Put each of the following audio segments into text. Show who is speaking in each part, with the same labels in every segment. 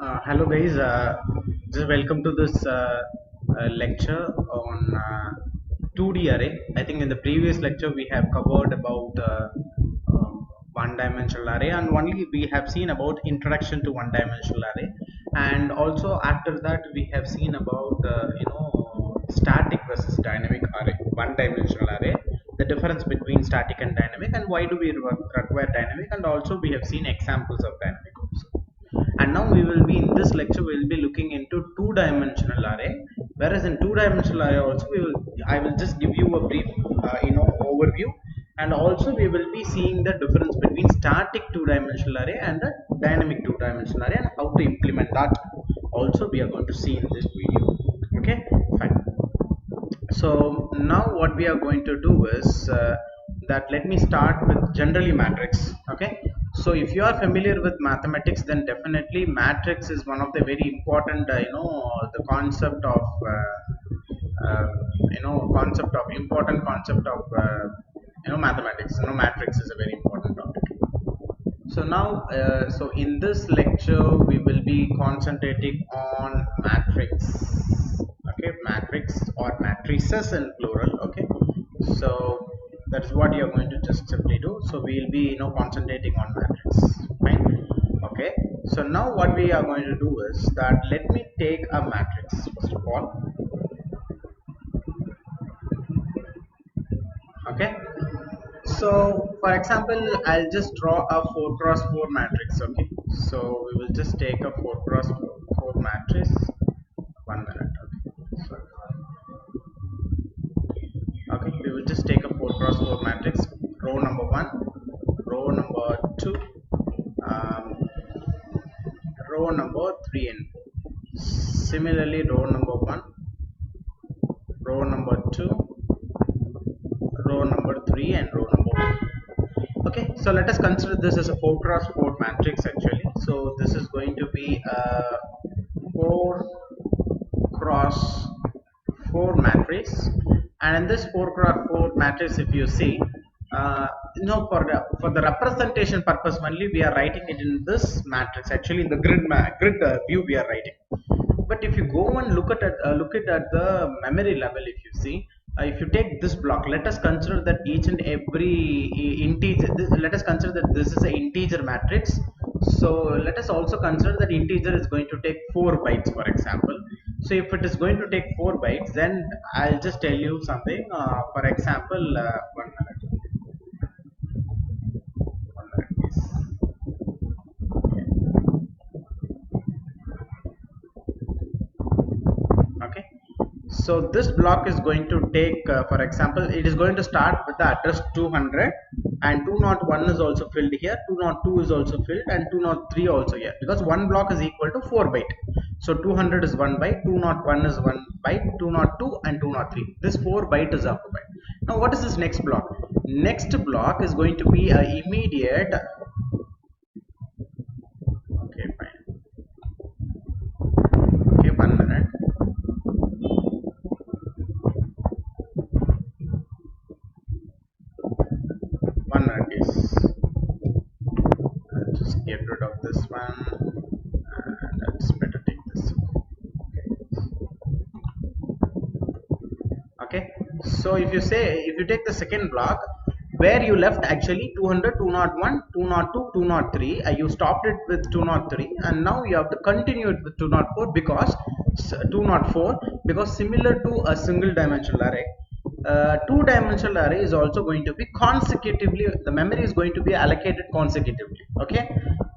Speaker 1: Hello guys, just welcome to this lecture on 2D array. I think in the previous lecture we have covered about one-dimensional array, and only we have seen about introduction to one-dimensional array, and also after that we have seen about static versus dynamic array, one-dimensional array, the difference between static and dynamic, and why do we require dynamic, and also we have seen examples of dynamic also. And now we will be in this lecture we will be looking into two-dimensional array, whereas in two-dimensional array also I will just give you a brief overview, and also we will be seeing the difference between static two-dimensional array and the dynamic two-dimensional array and how to implement that also we are going to see in this video. Okay, fine. So now what we are going to do is that let me start with generally matrix. Okay, so if you are familiar with mathematics, then definitely matrix is one of the very important the concept of important concept of mathematics. Matrix is a very important topic. So now so in this lecture we will be concentrating on matrix. Okay, matrix or matrices in plural. Okay, so that's what you're going to just simply do. So we'll be concentrating on matrix. Fine. Okay, so now what we are going to do is that let me take a matrix first of all. Okay, so for example I'll just draw a 4 cross 4 matrix. Okay, so we will just take a 4 cross 4 matrix. 1 minute. Okay, so, okay, we will just take a 4 cross 4 matrix, row number 1, row number 2, um, row number 3 and 4. Similarly row number 1, row number 2, row number 3 and row number 1. Okay, so let us consider this as a 4 cross 4 matrix actually. So this is going to be a 4 cross 4 matrix, and in this 4 cross 4 matrix, if you see for the representation purpose only we are writing it in this matrix, actually in the grid view we are writing. But if you go and look at it at the memory level, if you see, if you take this block, let us consider that each and every integer, let us consider that this is an integer matrix. So let us also consider that integer is going to take 4 bytes, for example. So if it is going to take 4 bytes, then I'll just tell you something. For example, 1 minute. 1 minute, please. Okay, so this block is going to take for example, it is going to start with the address 200, and 201 is also filled here, 202 is also filled, and 203 also here, because one block is equal to 4 byte. So 200 is 1 byte, 201 is 1 byte, 202 and 203, this 4 byte is occupied. Now what is this next block? Next block is going to be a immediate. Okay, fine. Okay, 1 minute. I'll just get rid of this one, and let's better take this. Okay, so if you take the second block where you left actually 200, 201, 202, 203, you stopped it with 203, and now you have to continue it with 204 because 204, because similar to a single dimensional array, two-dimensional array is also going to be consecutively, the memory is going to be allocated consecutively. Okay,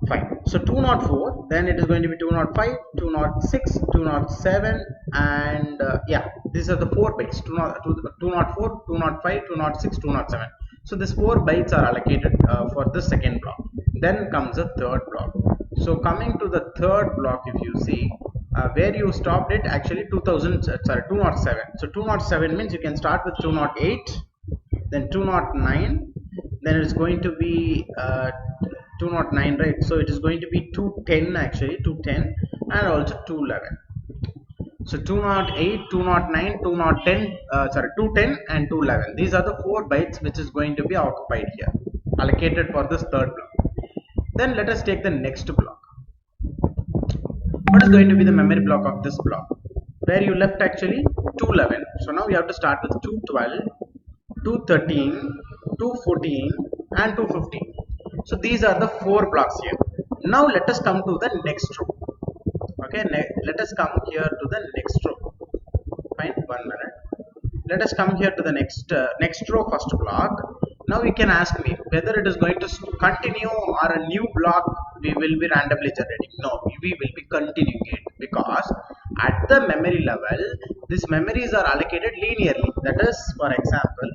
Speaker 1: fine. So 204, then it is going to be 205, 206, 207, and yeah, these are the 4 bytes, 204, 205, 206, 207. So these 4 bytes are allocated for the second block. Then comes the third block. So coming to the third block, if you see, where you stopped it actually 207. So 207 means you can start with 208, then 209, then it's going to be 209, right? So it is going to be 210 actually, 210, and also 211. So 208, 209, 210, 210 and 211. These are the 4 bytes which is going to be occupied here, allocated for this third block. Then let us take the next block. what is going to be the memory block of this block? Where you left actually 211. So now you have to start with 212, 213, 214 and 215. So these are the 4 blocks here. Now let us come to the next row. Okay, let us come here to the next row. Fine, 1 minute. Let us come here to the next row, first block. Now you can ask me whether it is going to continue or a new block we will be randomly generating. No, we will be continuing it, because at the memory level these memories are allocated linearly. That is, for example,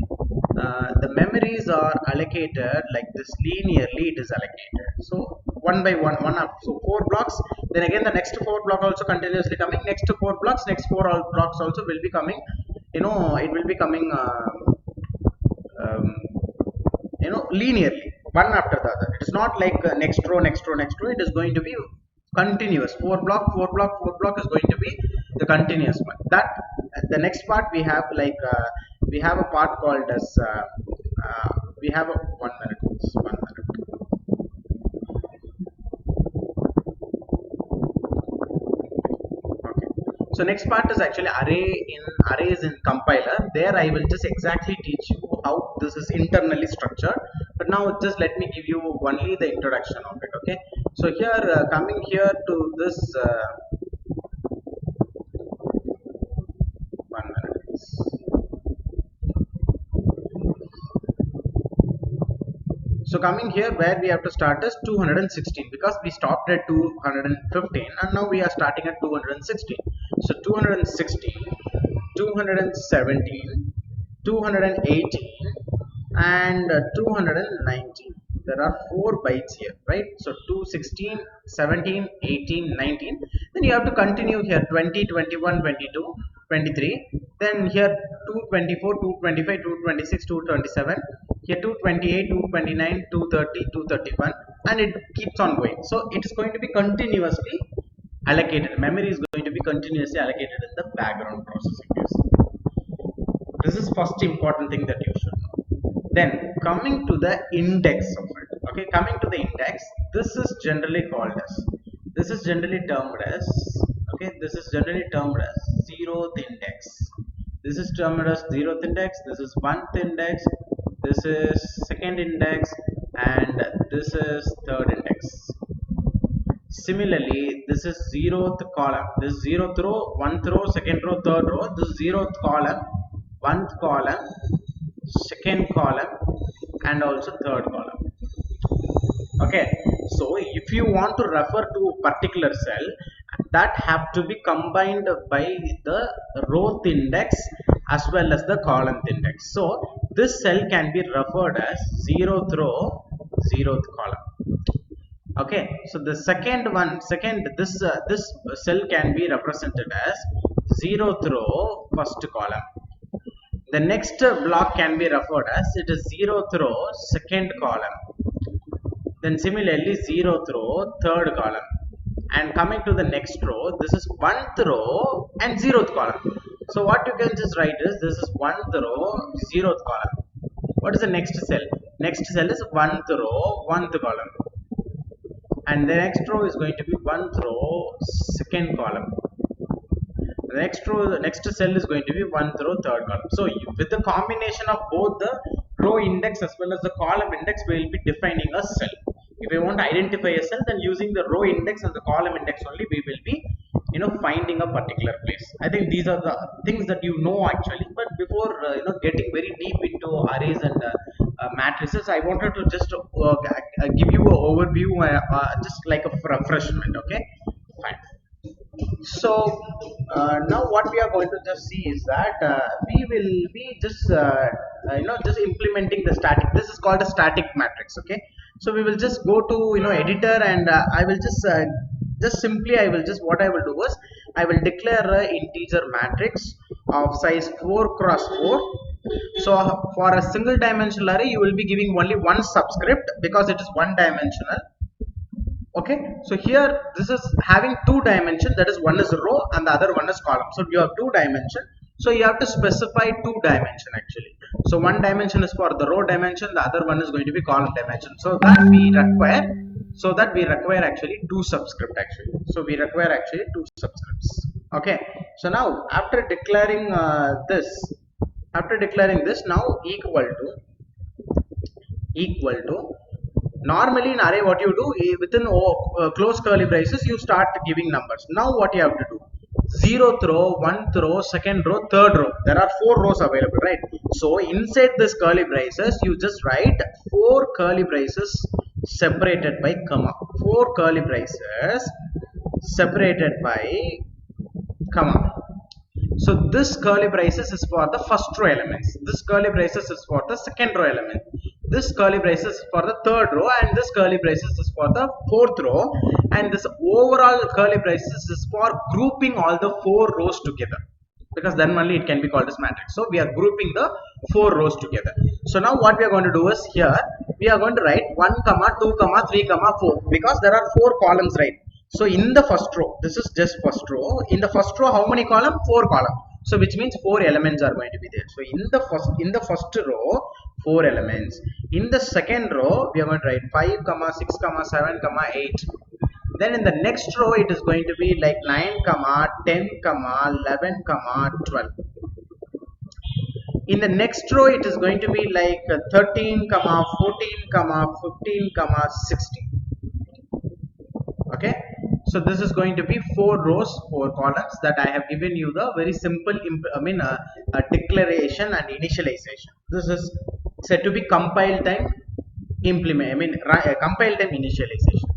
Speaker 1: the memories are allocated like this, linearly it is allocated. So one by one, so 4 blocks, then again the next 4 block also continuously coming, next 4 blocks, next 4 blocks also will be coming, it will be coming linearly, one after the other. It is not like next row, next row, next row. It is going to be continuous. 4 block, 4 block, 4 block is going to be the continuous one. That the next part we have like we have a part called as we have a 1 minute. 1 minute. Okay. So next part is actually arrays in compiler. There I will just exactly teach you how this is internally structured. But now just let me give you only the introduction of it. Okay. So here coming here to this 1 minute. So coming here where we have to start is 216, because we stopped at 215 and now we are starting at 216. So 216, 217, 218 and 219. There are 4 bytes here, right? So 216, 17, 18, 19. Then you have to continue here 20, 21, 22, 23. Then here 224, 225, 226, 227. Here 228, 229, 230, 231, and it keeps on going. So it is going to be continuously allocated. Memory is going to be continuously allocated in the background processing. This is first important thing that you should know. Then coming to the index of it. Okay, coming to the index, this is generally called as, this is generally termed as, okay, this is generally termed as 0th index. This is termed as 0th index, this is 1th index, this is 2nd index, and this is 3rd index. Similarly, this is 0th column. This is 0th row, 1th row, 2nd row, 3rd row. This is 0th column, 1th column, 2nd column, and also 3rd column. Okay, so if you want to refer to a particular cell, that have to be combined by the row index as well as the column index. So this cell can be referred as 0th row, 0th column. Okay, so the this cell can be represented as 0th row, 1st column. The next block can be referred as, it is 0th row, 2nd column. Then similarly 0th row, 3rd column. And coming to the next row, this is 1th row and 0th column. So what you can just write is, this is 1th row, 0th column. What is the next cell? Next cell is 1th row, 1th column. And the next row is going to be 1th row, 2nd column. The next row, the next cell is going to be 1th row, 3rd column. So with the combination of both the row index as well as the column index, we will be defining a cell. If we want to identify a cell, then using the row index and the column index only, we will be finding a particular place. I think these are the things that you know actually. But before getting very deep into arrays and matrices, I wanted to just give you an overview, just like a refreshment. Okay, fine. So now what we are going to just see is that we will be just just implementing the static. This is called a static matrix. Okay, so we will just go to editor, and I will just simply what I will do is I will declare a integer matrix of size 4 cross 4. So for a single dimensional array, you will be giving only one subscript because it is one dimensional. Okay, so here this is having 2 dimensions, that is, one is row and the other one is column. So you have 2 dimensions, so you have to specify 2 dimension actually. So one dimension is for the row dimension, the other one is going to be column dimension. So that we require so that we require actually two subscript actually. So we require actually two subscripts. Okay, so now after declaring this now equal to normally in array what you do within close curly braces you start giving numbers. Now what you have to do, 0th row, 1th row, 2nd row, 3rd row, there are 4 rows available, right? So inside this curly braces you just write 4 curly braces separated by comma, 4 curly braces separated by comma. So this curly braces is for the first row elements, this curly braces is for the second row element, this curly braces is for the third row, and this curly braces is for the fourth row, and this overall curly braces is for grouping all the 4 rows together, because then only it can be called as matrix. So we are grouping the 4 rows together. So now what we are going to do is here we are going to write 1 comma 2 comma 3 comma 4, because there are 4 columns, right? So in the first row, this is just first row, in the first row how many column? 4 column. So which means 4 elements are going to be there. So in the first row 4 elements, in the second row we are going to write 5 comma 6 comma 7 comma 8. Then in the next row it is going to be like 9 comma 10 comma 11 comma 12. In the next row it is going to be like 13 comma 14 comma 15 comma 16. Okay, so this is going to be 4 rows 4 columns that I have given you the very simple declaration and initialization. This is said to be compile time compile time initialization.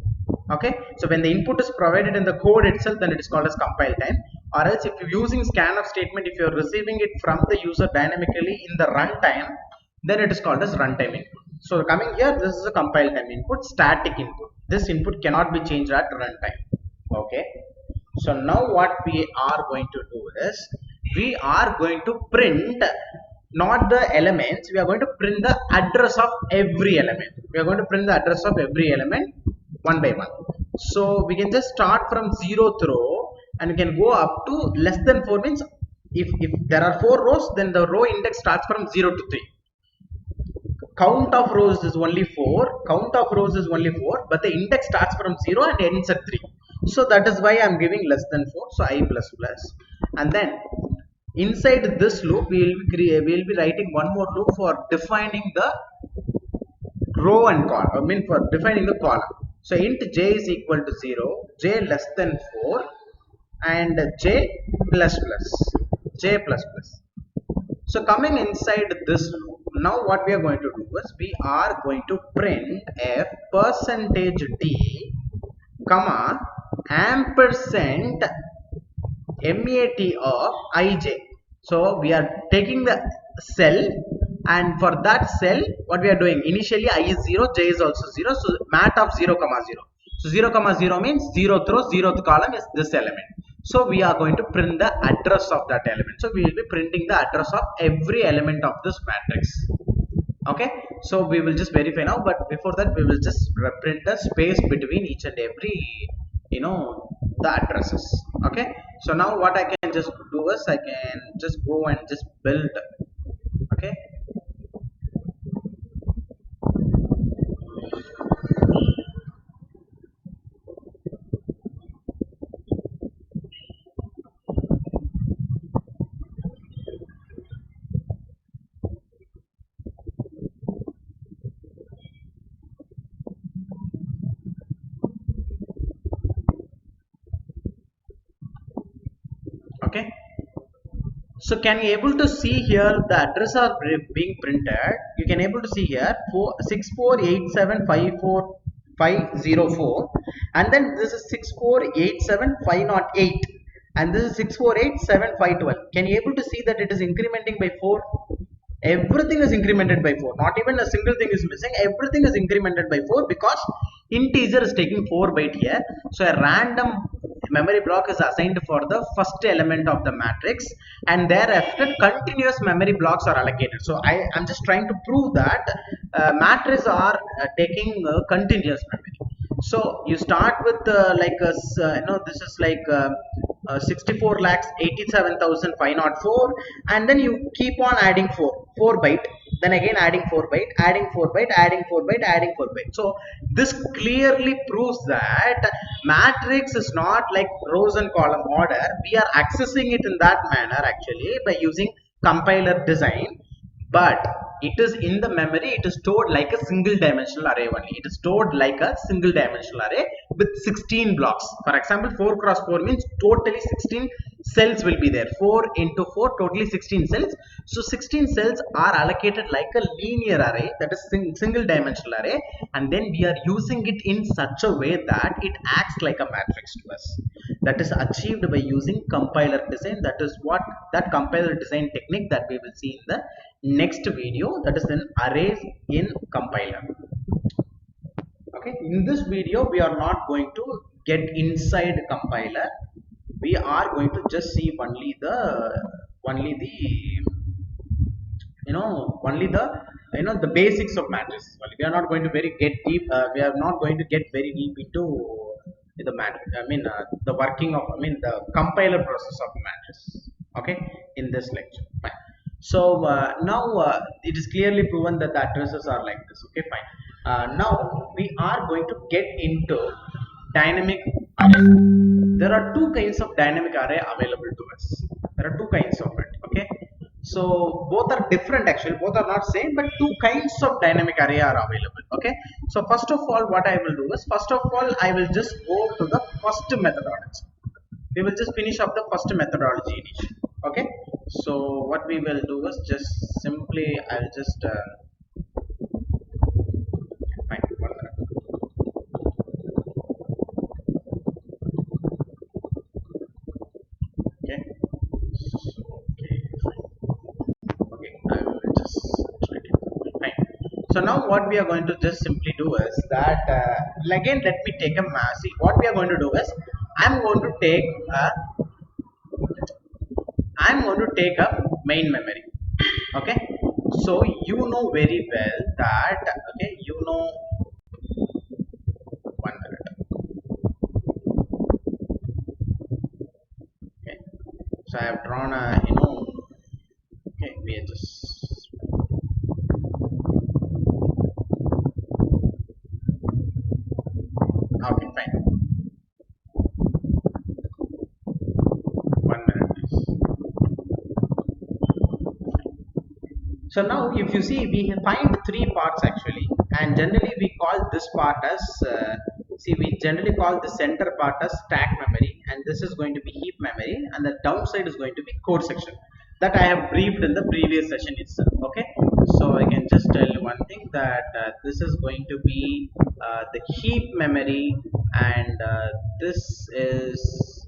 Speaker 1: Okay, so when the input is provided in the code itself, then it is called as compile time. Or else if you're using scanf statement, if you're receiving it from the user dynamically in the runtime, then it is called as runtime input. So coming here, this is a compile time input, static input. This input cannot be changed at runtime. Okay, so now what we are going to do is we are going to print not the elements, we are going to print the address of every element. We are going to print the address of every element one by one. So we can just start from 0th row and we can go up to less than 4, means if there are 4 rows, then the row index starts from 0 to 3. Count of rows is only 4, but the index starts from 0 and ends at 3. So that is why I am giving less than 4, so I plus plus. And then inside this loop we will be writing one more loop for defining the row and column, for defining the column. So int j is equal to 0, j less than 4, and j plus plus. So coming inside this loop, now what we are going to do is we are going to print a %d comma ampersand mat of ij. So we are taking the cell, and for that cell what we are doing, initially I is 0, j is also 0, so mat of 0 comma 0. So 0 comma 0 means 0th row, 0th column is this element. So we are going to print the address of that element. So we will be printing the address of every element of this matrix. Okay, so we will just verify now, but before that we will just print the space between each and every the addresses. Okay, so now what I can just do is I can just go and just build. Okay, okay, so can you able to see here the address are being printed? You can able to see here 648754504, and then this is 6487508, and this is 6487512. Can you able to see that it is incrementing by 4? Everything is incremented by 4, not even a single thing is missing. Everything is incremented by 4 because integer is taking 4 byte here. So a random memory block is assigned for the first element of the matrix, and thereafter continuous memory blocks are allocated. So I am just trying to prove that matrices are taking continuous memory. So you start with this is like 64,87,504, and then you keep on adding 4 byte. then again adding 4 byte, adding 4 byte, adding 4 byte, adding 4 byte. So this clearly proves that matrix is not like rows and column order. We are accessing it in that manner actually by using compiler design, but it is in the memory, it is stored like a single dimensional array only. It is stored like a single dimensional array with 16 blocks. For example, 4 cross 4 means totally 16 cells will be there. 4 into 4, totally 16 cells. So 16 cells are allocated like a linear array, that is single dimensional array, and then we are using it in such a way that it acts like a matrix to us. That is achieved by using compiler design. That is what that compiler design technique that we will see in the next video, that is an arrays in compiler. Okay, in this video we are not going to get inside compiler. We are going to just see only the only the basics of matrices. We are not going to get deep. We are not going to get very deep into the matrix. The working of the compiler process of matrix. Okay, in this lecture. Fine. So now it is clearly proven that the addresses are like this. Okay, fine. Now we are going to get into dynamic array. There are two kinds of dynamic array available to us. There are two kinds of it. Okay, so both are different actually. Both are not same, but two kinds of dynamic array are available. Okay, so first of all, what I will do is, first of all, I will just go to the first methodology. We will just finish up the first methodology initially. Okay, so what we will do is just simply I'll just fine, 1 minute. Okay, okay, I will just try it. Fine. So now what we are going to just simply do is that again let me take a see what we are going to do is I'm going to take a main memory. Okay, so you know very well that okay, you know 1 minute. Okay, so I have drawn a okay, we are just okay, fine. 1 minute please. So now if you see, we find 3 parts actually, and generally we call this part as we generally call the center part as stack memory, and this is going to be heap memory, and the downside is going to be code section. That I have briefed in the previous session itself. Okay, so I can just tell you one thing, that this is going to be the heap memory, and this is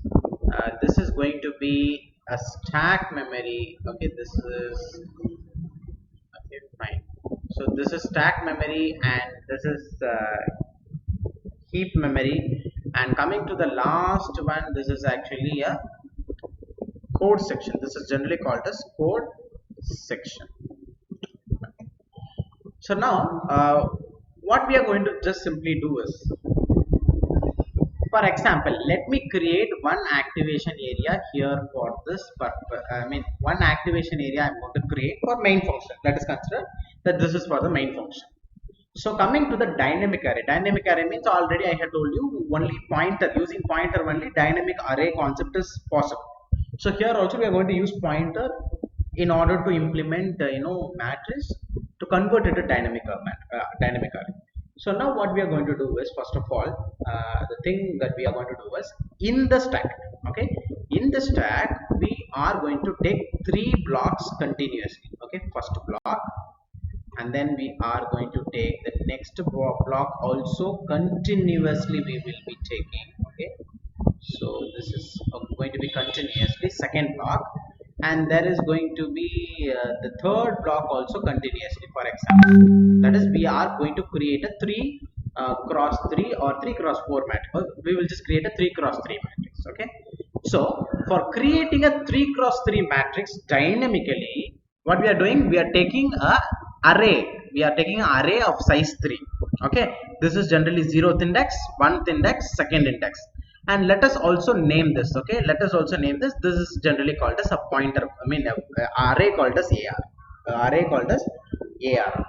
Speaker 1: going to be a stack memory. Okay, this is okay, fine. So this is stack memory, and this is heap memory, and coming to the last one, this is actually a code section. This is generally called as code section. So now what we are going to just simply do is, for example, let me create one activation area here for this purpose. One activation area I'm going to create for main function. Let us consider that this is for the main function. So coming to the dynamic array. Dynamic array means, already I had told you, only pointer, using pointer only dynamic array concept is possible. So here also we are going to use pointer in order to implement matrix to convert it to dynamic array. So now what we are going to do is, first of all, the thing that we are going to do is, in the stack, okay, in the stack we are going to take 3 blocks continuously. Okay, first block, and then we are going to take the next block also continuously we will be taking. Okay, so this is going to be continuously second block, and there is going to be the third block also continuously. For example, that is, we are going to create a 3 cross 3 or 3 cross 4 matrix. We will just create a 3 cross 3 matrix. Okay, so for creating a 3 cross 3 matrix dynamically, what we are doing, we are taking a array. We are taking an array of size 3. Okay, this is generally 0th index, 1th index, 2nd index, and let us also name this. Okay, let us also name this. This is generally called as a pointer. Array called as AR. Array called as AR.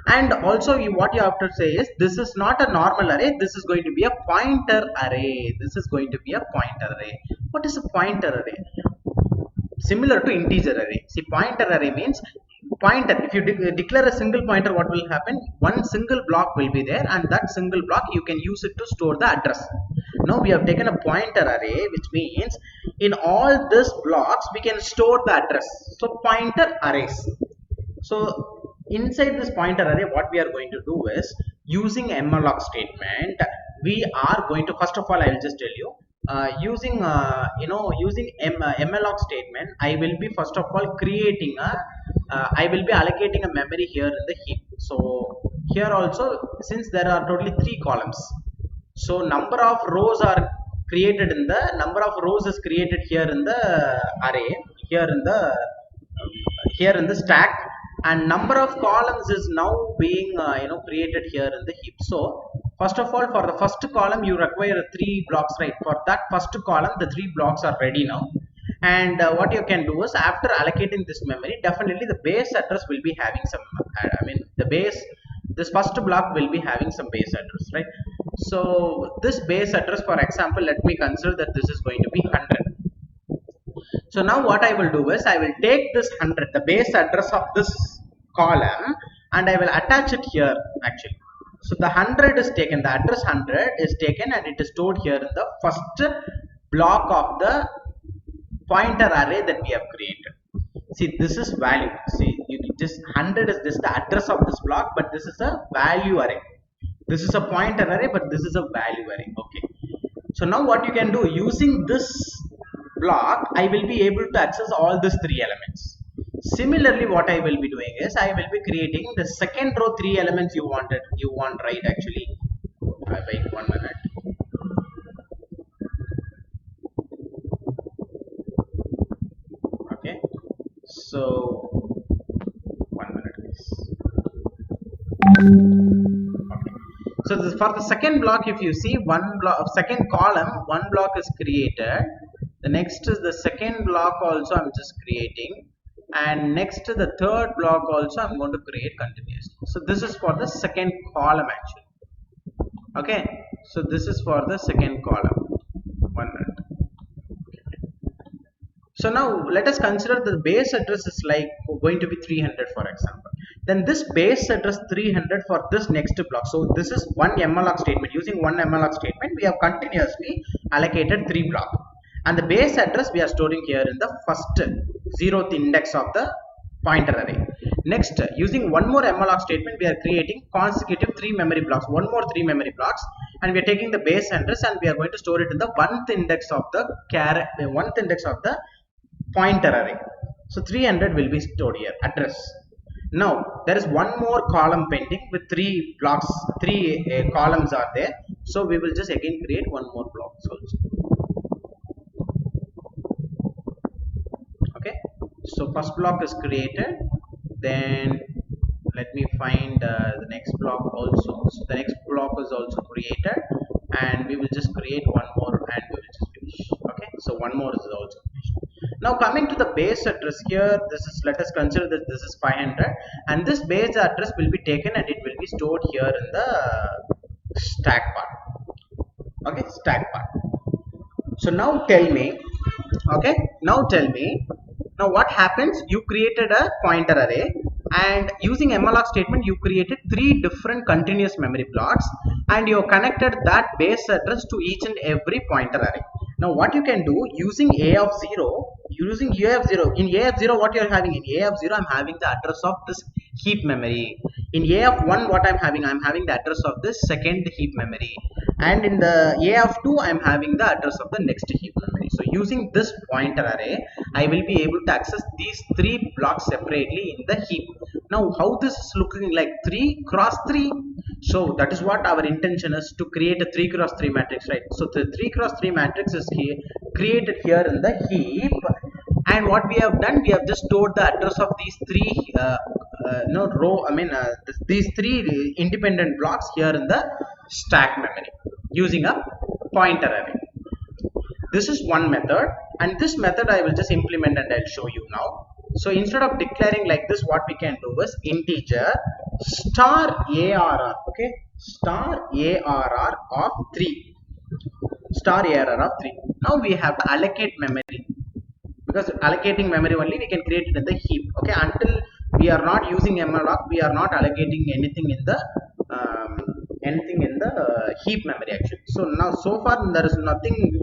Speaker 1: And also what you have to say is this is not a normal array, this is going to be a pointer array. This is going to be a pointer array. What is a pointer array? Similar to integer array. See, pointer array means pointer. If you declare a single pointer, what will happen? One single block will be there, and that single block you can use it to store the address. Now we have taken a pointer array, which means in all these blocks we can store the address. So pointer arrays. So inside this pointer array, what we are going to do is using malloc statement. We are going to, first of all, I will just tell you, using malloc statement, I will be first of all creating a I will be allocating a memory here in the heap. So here also, since there are totally 3 columns, so number of rows are created in the number of rows is created here in the array, here in the stack, and number of columns is now being created here in the heap. So first of all, for the first column you require 3 blocks, right? For that first column the 3 blocks are ready now. And what you can do is, after allocating this memory, definitely the base address will be having some this first block will be having some base address, right? So this base address, for example, let me consider that this is going to be 100. So now what I will do is, I will take this 100, the base address of this column, and I will attach it here actually. So the 100 is taken, the address 100 is taken, and it is stored here in the first block of the pointer array that we have created. See, this is value. See, just 100 is this the address of this block, but this is a value array. This is a pointer array, but this is a value array. Okay. So now what you can do, using this block, I will be able to access all these 3 elements. Similarly, what I will be doing is, I will be creating the second row 3 elements you want, right? Actually, wait 1 minute. Okay, so 1 minute, please. Okay. So this, for the second block, if you see, one block, second column, one block is created. The next is the second block also I'm just creating, and next to the third block also I'm going to create continuously. So this is for the second column actually. Okay, so this is for the second column. 1 minute. So now let us consider the base address is like going to be 300, for example. Then this base address 300 for this next block. So this is one malloc statement. Using one malloc statement, we have continuously allocated 3 blocks. And the base address we are storing here in the first 0th index of the pointer array. Next, using one more malloc statement, we are creating consecutive 3 memory blocks, 3 memory blocks, and we are taking the base address and we are going to store it in the 1th index of the pointer array. So 300 will be stored here, address. Now there is one more column pending with 3 blocks, 3 columns are there. So we will just again create one more block also. Okay, so first block is created, then let me find the next block also. So the next block is also created, and we will just create one more and we will just finish. Okay, so one more is also finished. Now coming to the base address here, this is, let us consider that this is 500, and this base address will be taken and it will be stored here in the stack part. Okay, stack part. So now tell me, okay, now what happens? You created a pointer array, and using malloc statement you created 3 different continuous memory blocks, and you connected that base address to each and every pointer array. Now what you can do, using a of 0, in a of 0 what you are having? In a of 0 I'm having the address of this heap memory. In a of 1 what I'm having the address of this second heap memory, and in the a of 2 I'm having the address of the next heap memory. So using this pointer array, I will be able to access these 3 blocks separately in the heap. Now how this is looking like 3 cross 3? So that is what our intention is, to create a 3 cross 3 matrix, right? So the 3 cross 3 matrix is here, created here in the heap, and what we have done, we have just stored the address of these 3 these 3 independent blocks here in the stack memory using a pointer array. This is one method, and this method I will just implement and I'll show you now. So instead of declaring like this, what we can do is integer star ARR, okay, star ARR of 3, star ARR of 3. Now we have to allocate memory, because allocating memory only we can create it in the heap. Okay, until we are not using malloc, we are not allocating anything in the heap memory actually. So now so far there is nothing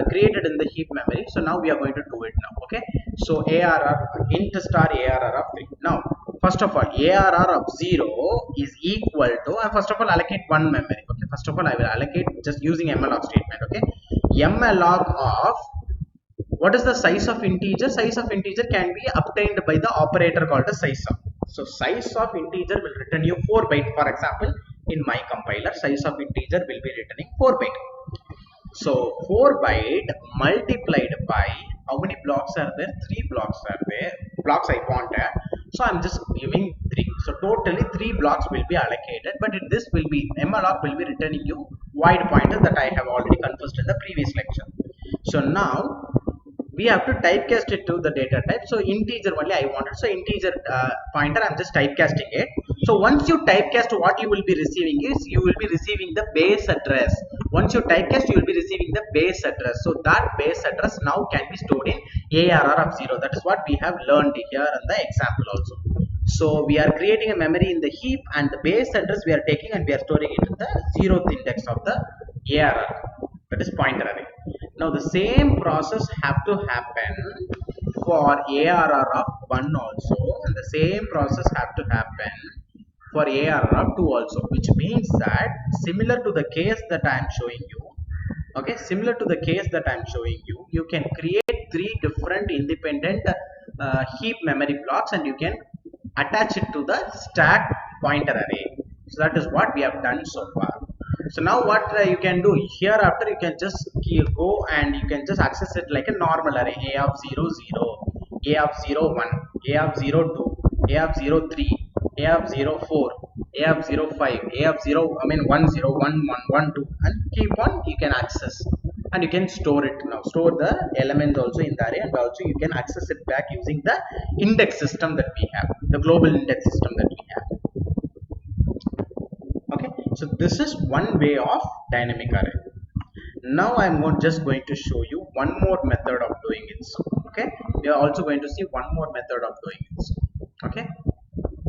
Speaker 1: created in the heap memory. So now we are going to do it now. Okay, so ARR int star ARR of 3. Now first of all, ARR of 0 is equal to, first of all allocate one memory. Okay, first of all I will allocate just using malloc statement. Okay, malloc of, what is the size of integer? Size of integer can be obtained by the operator called the size of. So size of integer will return you 4 byte. For example, in my compiler, size of integer will be returning 4 byte. So 4 byte multiplied by how many blocks are there? 3 blocks are there. Blocks I wanted. So I'm just giving 3. So totally 3 blocks will be allocated. But this will be, malloc will be returning you void pointer that I have already confessed in the previous lecture. So now we have to typecast it to the data type. So integer only I wanted. So integer pointer, I'm just typecasting it. So once you typecast, what you will be receiving is, you will be receiving the base address. Once you typecast, you will be receiving the base address. So that base address now can be stored in ARR of 0. That is what we have learned here in the example also. So we are creating a memory in the heap, and the base address we are taking and we are storing it in the 0th index of the ARR. That is pointer array. Now the same process have to happen for ARR of 1 also, and the same process have to happen for ARR of 2 also, which means that similar to the case that I am showing you, okay, similar to the case that I am showing you, you can create 3 different independent heap memory blocks and you can attach it to the stack pointer array. So that is what we have done so far. So now what you can do hereafter, you can just go and you can just access it like a normal array. A of 0 0, A of 0 1, A of 0 2, A of 0 3, A of 0 4, A of 0 5, A of 0 1 0 1 1 1 2, and keep on, you can access and you can store it. Now store the elements also in the array, and also you can access it back using the index system that we have, the global index system that we have. So this is one way of dynamic array. Now I'm just going to show you one more method of doing it. So, okay, we are also going to see one more method of doing it. So, okay,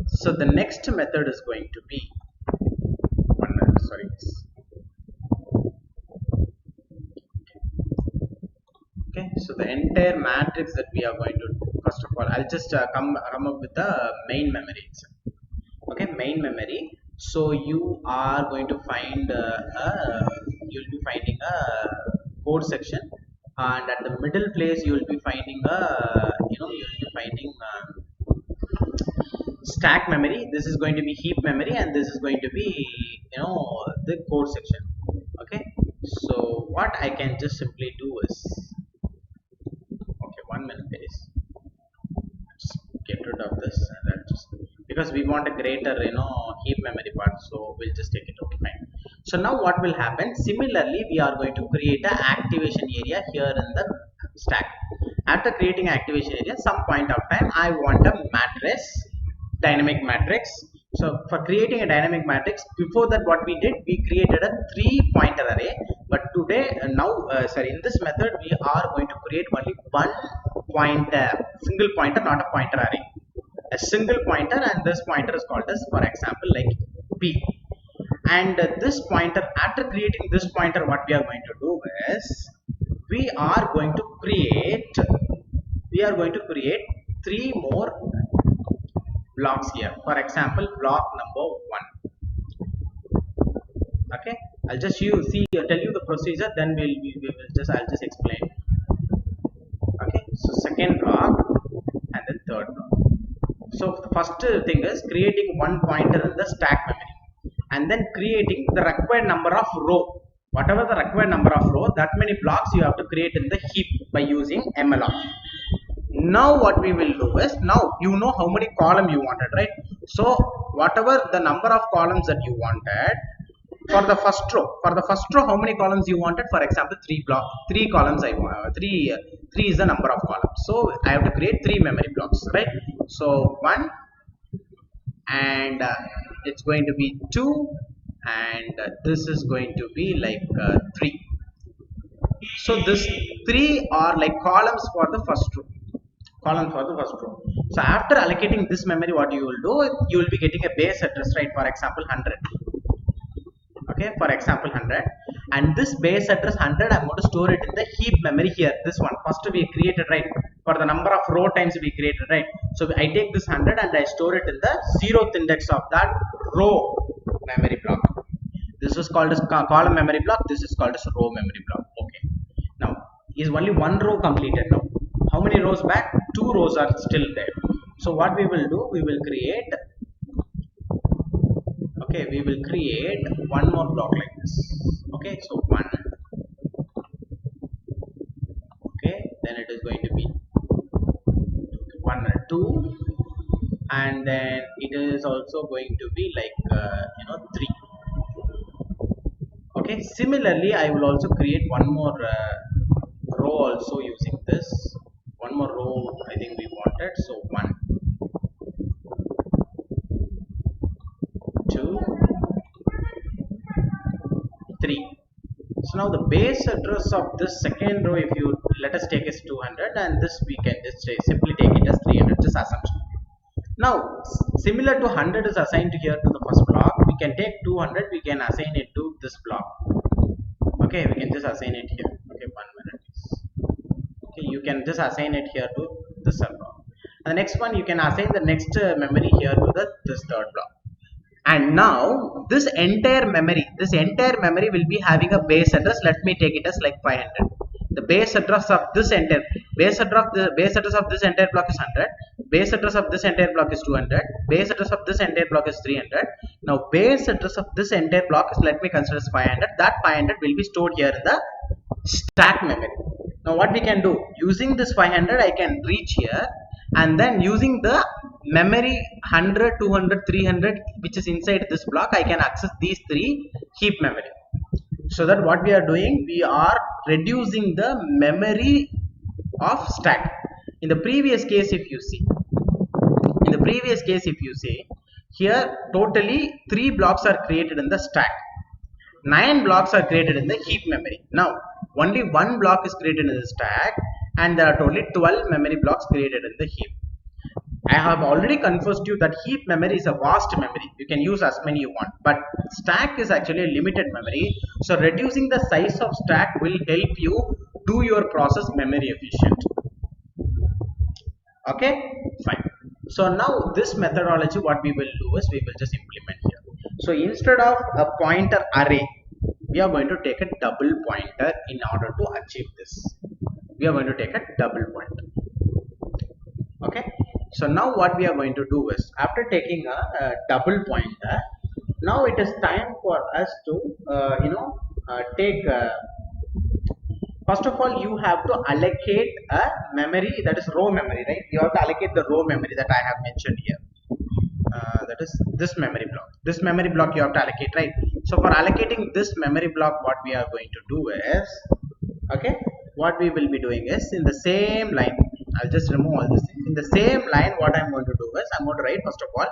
Speaker 1: so the next method is going to be okay, so the entire matrix that we are going to do, first of all I'll just come up with the main memory itself. Okay, main memory. So you are going to find you'll be finding a code section, and at the middle place you will be finding you'll be finding stack memory. This is going to be heap memory, and this is going to be the code section. Okay, so what I can just simply do is, okay, 1 minute guys, let's get rid of this, and just, because we want a greater heap memory part, so we'll just take it. Okay, fine. So now what will happen, similarly we are going to create an activation area here in the stack. After creating activation area, some point of time I want a matrix, dynamic matrix. So for creating a dynamic matrix, before that what we did, we created a 3 pointer array, but today in this method we are going to create only one pointer, single pointer, not a pointer array, a single pointer, and this pointer is called as, for example, like P. And this pointer, after creating this pointer, what we are going to do is, we are going to create 3 more blocks here. For example, block number 1. Okay, I'll just tell you the procedure, then I'll just explain. Okay, so second block and then third block. So the first thing is creating one pointer in the stack memory, and then creating the required number of row. Whatever the required number of row, that many blocks you have to create in the heap by using malloc. Now what we will do is, now you know how many columns you wanted, right? So whatever the number of columns that you wanted, For the first row, how many columns you wanted? For example, three columns. I want three is the number of columns. So I have to create three memory blocks, right? So one, and it's going to be two, and this is going to be like three. So this three are like columns for the first row. So after allocating this memory, what you will do, you will be getting a base address, right? For example, 100. Okay, for example 100, and this base address 100, I'm going to store it in the heap memory here. This one first we created, right? For the number of row times we created, right? So I take this 100 and I store it in the 0th index of that row memory block. This is called as column memory block. This is called as row memory block. Okay, now is only one row completed. Now how many rows back? Two rows are still there. So what we will do, we will create one more block like this. Okay, so one. Okay, then it is going to be 1 and 2, and then it is also going to be like 3. Okay, similarly I will also create one more row also using this. One more row I think we wanted. So 1, 2, 3. So now the base address of this second row, if you let us take is 200, and this we can just simply take it as 300, just assumption. Now similar to 100 is assigned here to the first block, we can take 200, we can assign it to this block. Okay, we can just assign it here. Okay, 1 minute. Okay, you can just assign it here to this block. And the next one, you can assign the next memory here to this third block. And now this entire memory will be having a base address. Let me take it as like 500. The base address of this entire base address of this entire block is 100. Base address of this entire block is 200. Base address of this entire block is 300. Now base address of this entire block is, let me consider as 500. That 500 will be stored here in the stack memory. Now what we can do, using this 500, I can reach here, and then using the memory 100, 200, 300 which is inside this block, I can access these three heap memory. So that what we are doing, we are reducing the memory of stack. In the previous case, if you see here, totally 3 blocks are created in the stack, 9 blocks are created in the heap memory. Now only 1 block is created in the stack, and there are totally 12 memory blocks created in the heap. I have already confessed to you that heap memory is a vast memory. You can use as many you want, but stack is actually a limited memory. So reducing the size of stack will help you do your process memory efficient. Okay, fine. So now this methodology, what we will do is we will just implement here. So instead of a pointer array, we are going to take a double pointer in order to achieve this. We are going to take a double pointer. Okay. So now what we are going to do is, after taking a double pointer, now it is time for us to take first of all, you have to allocate a memory, that is row memory, right? You have to allocate the row memory that I have mentioned here. That is this memory block. This memory block you have to allocate, right? So for allocating this memory block, what we are going to do is, okay, what we will be doing is, in the same line, I'll just remove all this things. In the same line, what I'm going to do is, I'm going to write first of all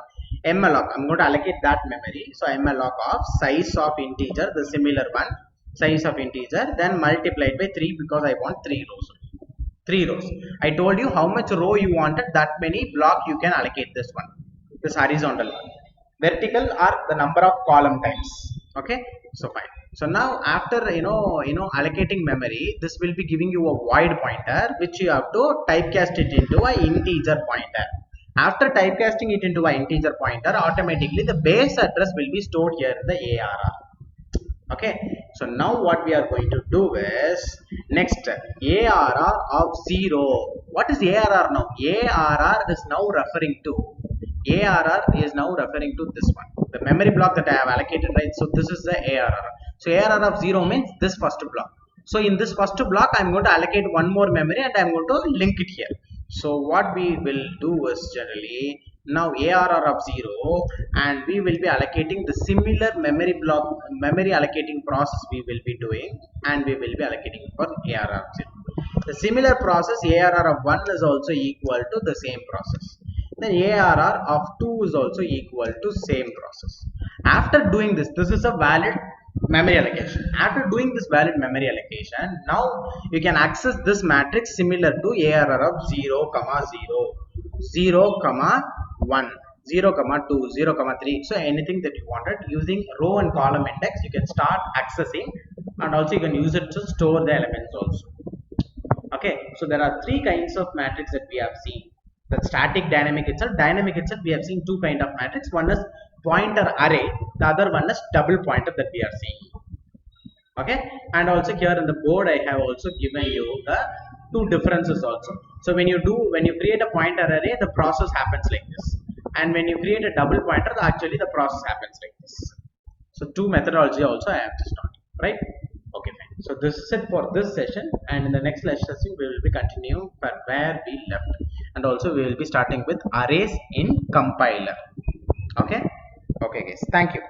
Speaker 1: malloc. I'm going to allocate that memory. So malloc of size of integer, the similar one, size of integer, then multiplied by 3 because I want 3 rows. 3 rows. I told you how much row you wanted, that many block you can allocate this one. This horizontal one. Vertical are the number of column times. Okay, so fine. So now after allocating memory, this will be giving you a void pointer which you have to typecast it into an integer pointer. After typecasting it into an integer pointer, automatically the base address will be stored here in the ARR. Okay, so now what we are going to do is, next ARR of 0. What is ARR now? ARR is now referring to this one, the memory block that I have allocated, right? So this is the ARR. So ARR of 0 means this first block. So in this first block, I am going to allocate one more memory and I am going to link it here. So what we will do is, generally now ARR of 0, and we will be allocating the similar memory allocating process we will be doing, and we will be allocating for ARR of 0. The similar process ARR of 1 is also equal to the same process. Then ARR of 2 is also equal to same process. After doing this is a valid memory allocation. After doing this valid memory allocation, now you can access this matrix similar to ARR of 0, 0, 0, 1, 0, 2, 0, 3. So anything that you wanted, using row and column index, you can start accessing, and also you can use it to store the elements also. Okay, so there are three kinds of matrix that we have seen. The static, dynamic itself. Dynamic itself, we have seen two kind of matrix. One is pointer array, the other one is double pointer that we are seeing. Okay, and also here in the board I have also given you the two differences also. So when you create a pointer array, the process happens like this, and when you create a double pointer, actually the process happens like this. So two methodology also I have to start, right? Okay, fine. So this is it for this session, and in the next session we will be continuing for where we left, and also we will be starting with arrays in compiler. Okay, okay guys, thank you.